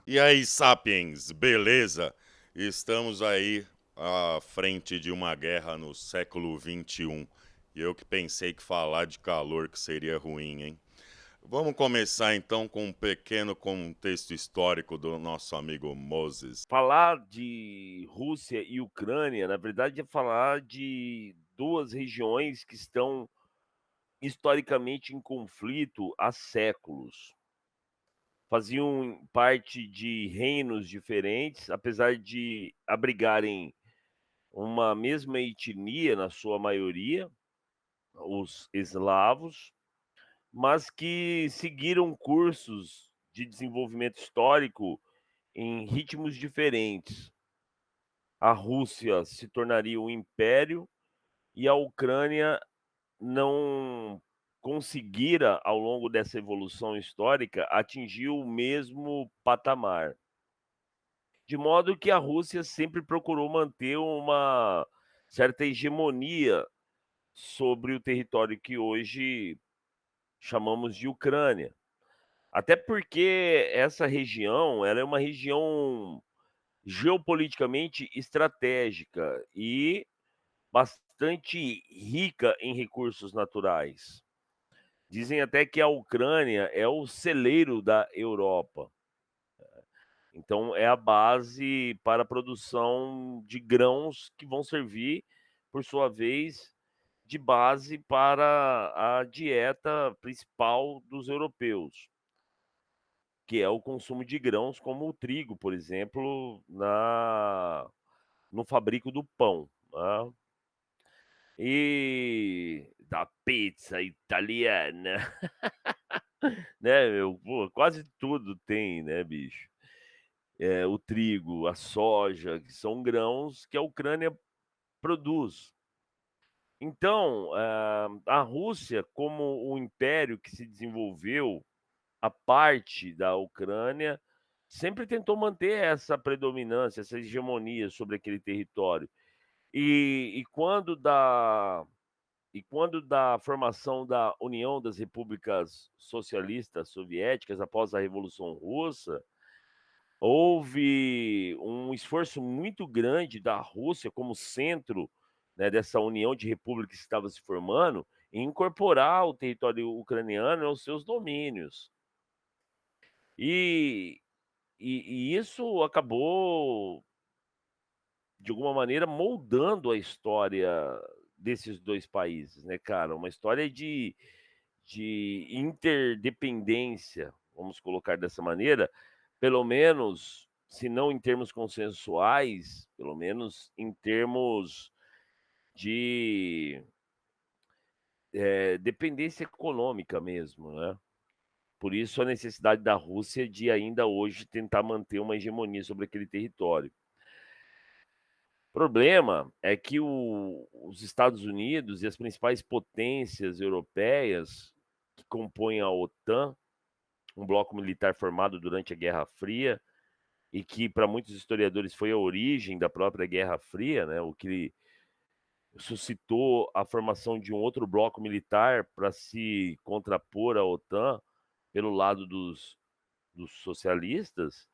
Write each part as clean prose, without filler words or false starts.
E aí, Sapiens, beleza? Estamos aí à frente de uma guerra no século XXI. E eu que pensei que falar de calor que seria ruim, hein? Vamos começar então com um pequeno contexto histórico do nosso amigo Moses. Falar de Rússia e Ucrânia, na verdade, é falar de 2 regiões que estão historicamente em conflito há séculos. Faziam parte de reinos diferentes, apesar de abrigarem uma mesma etnia na sua maioria, os eslavos, mas que seguiram cursos de desenvolvimento histórico em ritmos diferentes. A Rússia se tornaria um império e a Ucrânia não conseguira, ao longo dessa evolução histórica, atingir o mesmo patamar. De modo que a Rússia sempre procurou manter uma certa hegemonia sobre o território que hoje chamamos de Ucrânia. Até porque essa região, ela é uma região geopoliticamente estratégica e bastante rica em recursos naturais. Dizem até que a Ucrânia é o celeiro da Europa. Então é a base para a produção de grãos que vão servir, por sua vez, de base para a dieta principal dos europeus, que é o consumo de grãos como o trigo, por exemplo, na no fabrico do pão, né. E da pizza italiana, né, meu, pô, quase tudo tem, né, bicho. O trigo, a soja, que são grãos que a Ucrânia produz. Então, a Rússia, como um império que se desenvolveu a parte da Ucrânia, sempre tentou manter essa predominância, essa hegemonia sobre aquele território. E e quando da quando da formação da União das Repúblicas Socialistas Soviéticas, após a Revolução Russa, houve um esforço muito grande da Rússia como centro, né, dessa união de repúblicas que estava se formando, em incorporar o território ucraniano aos seus domínios. E e isso acabou, de alguma maneira, moldando a história desses 2 países, né, cara, uma história de interdependência, vamos colocar dessa maneira, pelo menos, se não em termos consensuais, pelo menos em termos de, dependência econômica mesmo, né. Por isso a necessidade da Rússia de ainda hoje tentar manter uma hegemonia sobre aquele território. O problema é que os Estados Unidos e as principais potências europeias que compõem a OTAN, um bloco militar formado durante a Guerra Fria e que para muitos historiadores foi a origem da própria Guerra Fria, né, o que suscitou a formação de um outro bloco militar para se contrapor à OTAN pelo lado dos socialistas.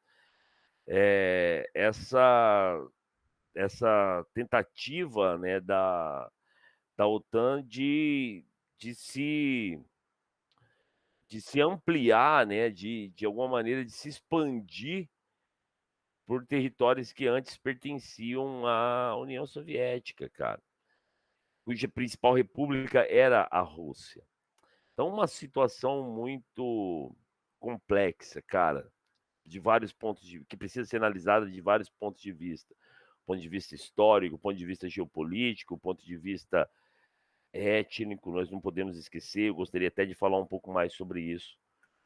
Essa tentativa, né, da OTAN de se de se ampliar, né, de alguma maneira de se expandir por territórios que antes pertenciam à União Soviética, cara, cuja principal república era a Rússia. Então uma situação muito complexa, cara, de vários pontos de que precisa ser analisada de vários pontos de vista. Ponto de vista histórico, ponto de vista geopolítico, ponto de vista étnico, nós não podemos esquecer, eu gostaria até de falar um pouco mais sobre isso,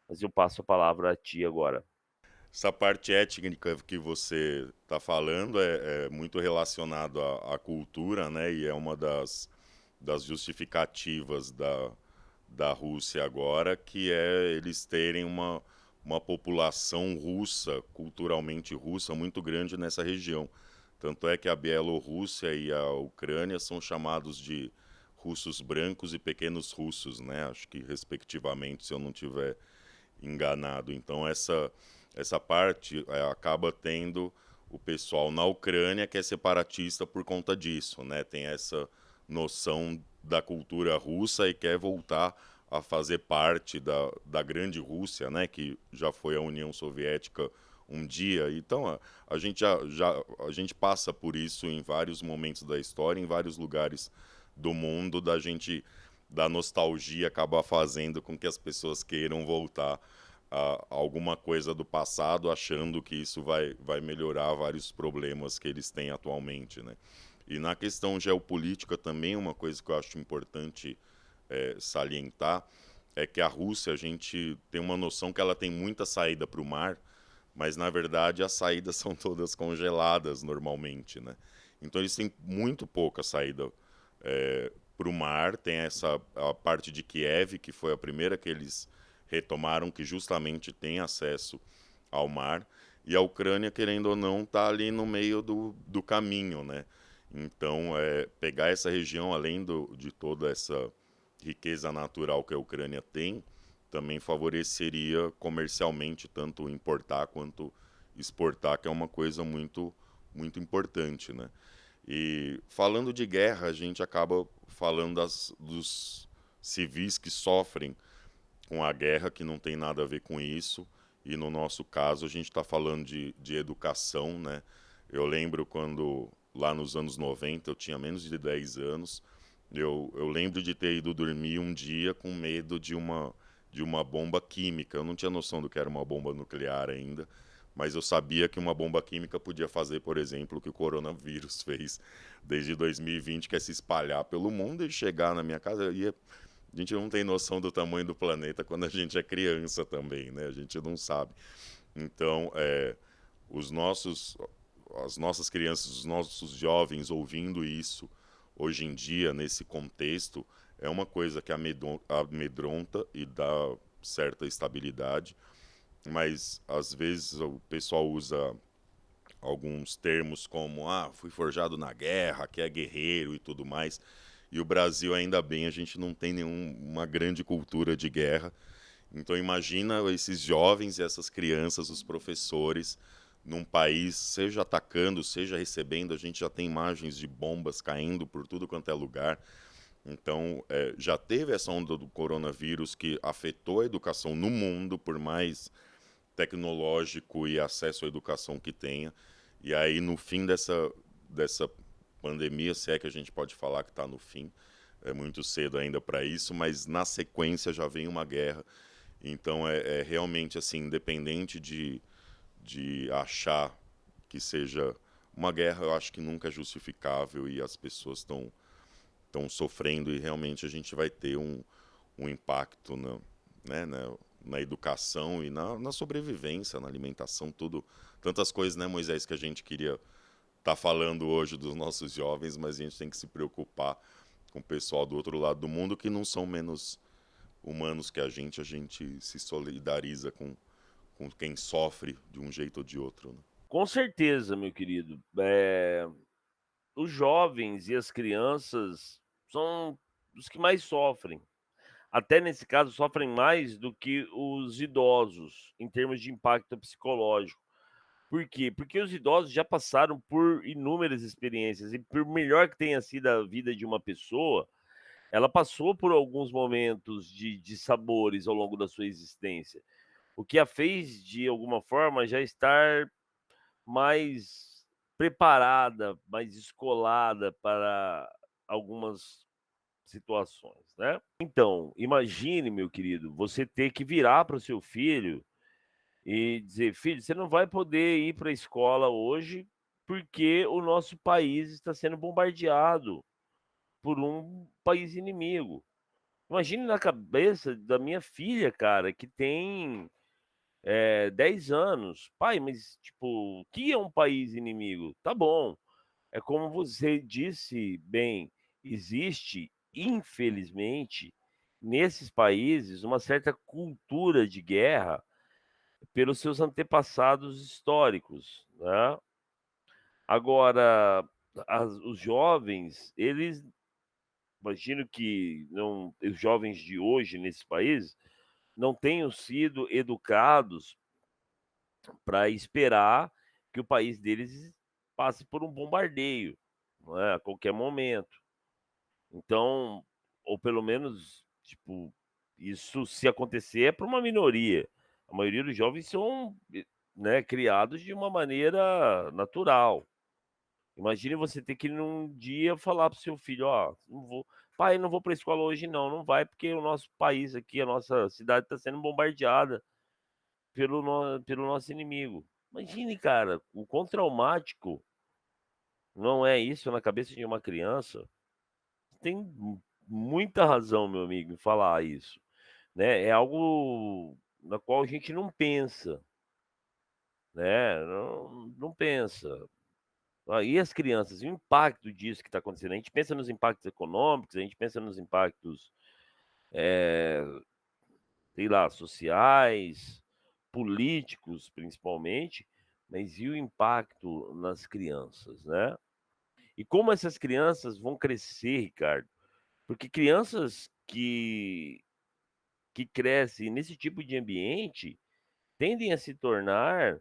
mas eu passo a palavra a ti agora. Essa parte étnica que você está falando é muito relacionado à cultura, né? E é uma das justificativas da Rússia agora, que é eles terem uma população russa, culturalmente russa, muito grande nessa região. Tanto é que a Bielorrússia e a Ucrânia são chamados de russos brancos e pequenos russos, né? Acho que respectivamente, se eu não tiver enganado. Então essa parte acaba tendo o pessoal na Ucrânia que é separatista por conta disso, né? Tem essa noção da cultura russa e quer voltar a fazer parte da grande Rússia, né? Que já foi a União Soviética um dia. Então a gente a gente passa por isso em vários momentos da história, em vários lugares do mundo, da nostalgia acabar fazendo com que as pessoas queiram voltar a alguma coisa do passado, achando que isso vai melhorar vários problemas que eles têm atualmente, né? E na questão geopolítica também, uma coisa que eu acho importante salientar é que a Rússia, a gente tem uma noção que ela tem muita saída para o mar, mas na verdade as saídas são todas congeladas normalmente, né? Então eles têm muito pouca saída para o mar. Tem a parte de Kiev, que foi a primeira que eles retomaram, que justamente tem acesso ao mar. E a Ucrânia, querendo ou não, está ali no meio do caminho, né? Então, pegar essa região, além de toda essa riqueza natural que a Ucrânia tem, também favoreceria comercialmente tanto importar quanto exportar, que é uma coisa muito, muito importante, né? E falando de guerra, a gente acaba falando dos civis que sofrem com a guerra, que não tem nada a ver com isso. E no nosso caso, a gente está falando de educação, né? Eu lembro quando, lá nos anos 90, eu tinha menos de 10 anos, eu lembro de ter ido dormir um dia com medo de uma bomba química. Eu não tinha noção do que era uma bomba nuclear ainda, mas eu sabia que uma bomba química podia fazer, por exemplo, o que o coronavírus fez desde 2020, que é se espalhar pelo mundo e chegar na minha casa. A gente não tem noção do tamanho do planeta quando a gente é criança também, né? A gente não sabe. Então, os nossos, as nossas crianças, os nossos jovens ouvindo isso hoje em dia, nesse contexto, é uma coisa que amedronta e dá certa estabilidade, mas às vezes o pessoal usa alguns termos como fui forjado na guerra, que é guerreiro e tudo mais. E o Brasil, ainda bem, a gente não tem nenhuma grande cultura de guerra. Então imagina esses jovens e essas crianças, os professores, num país, seja atacando, seja recebendo, a gente já tem imagens de bombas caindo por tudo quanto é lugar. Então, já teve essa onda do coronavírus que afetou a educação no mundo, por mais tecnológico e acesso à educação que tenha. E aí, no fim dessa pandemia, se é que a gente pode falar que está no fim, é muito cedo ainda para isso, mas na sequência já vem uma guerra. Então, é realmente assim, independente de achar que seja uma guerra, eu acho que nunca é justificável e as pessoas estão sofrendo e realmente a gente vai ter um impacto na educação e na sobrevivência, na alimentação, tudo. Tantas coisas, né, Moisés, que a gente queria estar falando hoje dos nossos jovens, mas a gente tem que se preocupar com o pessoal do outro lado do mundo que não são menos humanos que a gente se solidariza com quem sofre de um jeito ou de outro. Né? Com certeza, meu querido. Os jovens e as crianças são os que mais sofrem. Até nesse caso, sofrem mais do que os idosos, em termos de impacto psicológico. Por quê? Porque os idosos já passaram por inúmeras experiências e por melhor que tenha sido a vida de uma pessoa, ela passou por alguns momentos de sabores ao longo da sua existência, o que a fez, de alguma forma, já estar mais preparada, mais escolada para algumas situações, né. Então, imagine, meu querido, você ter que virar para o seu filho e dizer: "Filho, você não vai poder ir para a escola hoje, porque o nosso país está sendo bombardeado por um país inimigo". Imagine na cabeça da minha filha, cara, que tem, 10 anos: "Pai, mas, tipo, o que é um país inimigo?". Tá bom, é como você disse bem, existe, infelizmente, nesses países, uma certa cultura de guerra pelos seus antepassados históricos, né. Agora, os jovens, eles imagino que não os jovens de hoje nesse país não tenham sido educados para esperar que o país deles passe por um bombardeio, não é, a qualquer momento. Então, ou pelo menos, tipo, isso se acontecer é para uma minoria. A maioria dos jovens são, né, criados de uma maneira natural. Imagine você ter que num dia falar para o seu filho: "Ó, não vou pai, não vou para a escola hoje não, não vai porque o nosso país aqui, a nossa cidade está sendo bombardeada pelo nosso inimigo". Imagine, cara, o quão traumático não é isso na cabeça de uma criança. Tem muita razão, meu amigo, em falar isso, né, é algo na qual a gente não pensa, né, não pensa. E as crianças, e o impacto disso que está acontecendo? A gente pensa nos impactos econômicos, a gente pensa nos impactos, eh, sei lá, sociais, políticos, principalmente, mas e o impacto nas crianças, né? E como essas crianças vão crescer, Ricardo? Porque crianças que crescem nesse tipo de ambiente tendem a se tornar,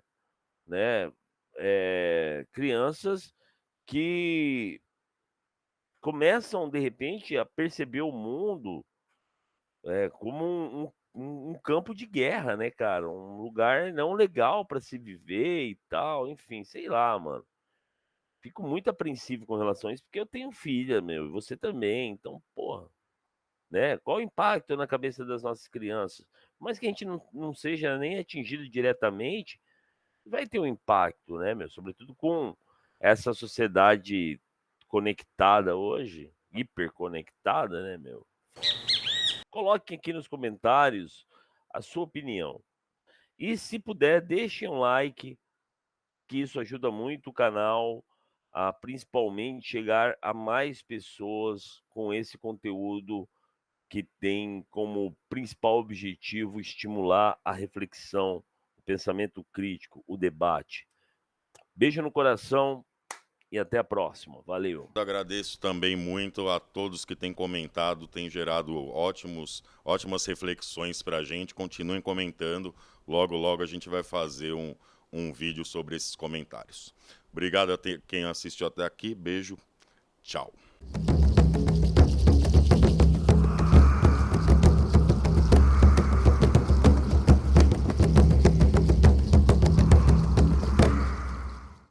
né, crianças que começam, de repente, a perceber o mundo, como um campo de guerra, né, cara, um lugar não legal para se viver e tal, enfim, sei lá, mano. Fico muito apreensivo com relação a isso, porque eu tenho filha, meu, e você também, então, porra, né, qual o impacto na cabeça das nossas crianças? Por mais que a gente não seja nem atingido diretamente, vai ter um impacto, né, meu, sobretudo com essa sociedade conectada hoje, hiperconectada, né, meu. Coloquem aqui nos comentários a sua opinião. E se puder, deixem um like, que isso ajuda muito o canal a principalmente chegar a mais pessoas com esse conteúdo que tem como principal objetivo estimular a reflexão, o pensamento crítico, o debate. Beijo no coração e até a próxima. Valeu. Agradeço também muito a todos que têm comentado, têm gerado ótimas reflexões para a gente. Continuem comentando. Logo, logo a gente vai fazer um vídeo sobre esses comentários. Obrigado a quem assistiu até aqui. Beijo. Tchau.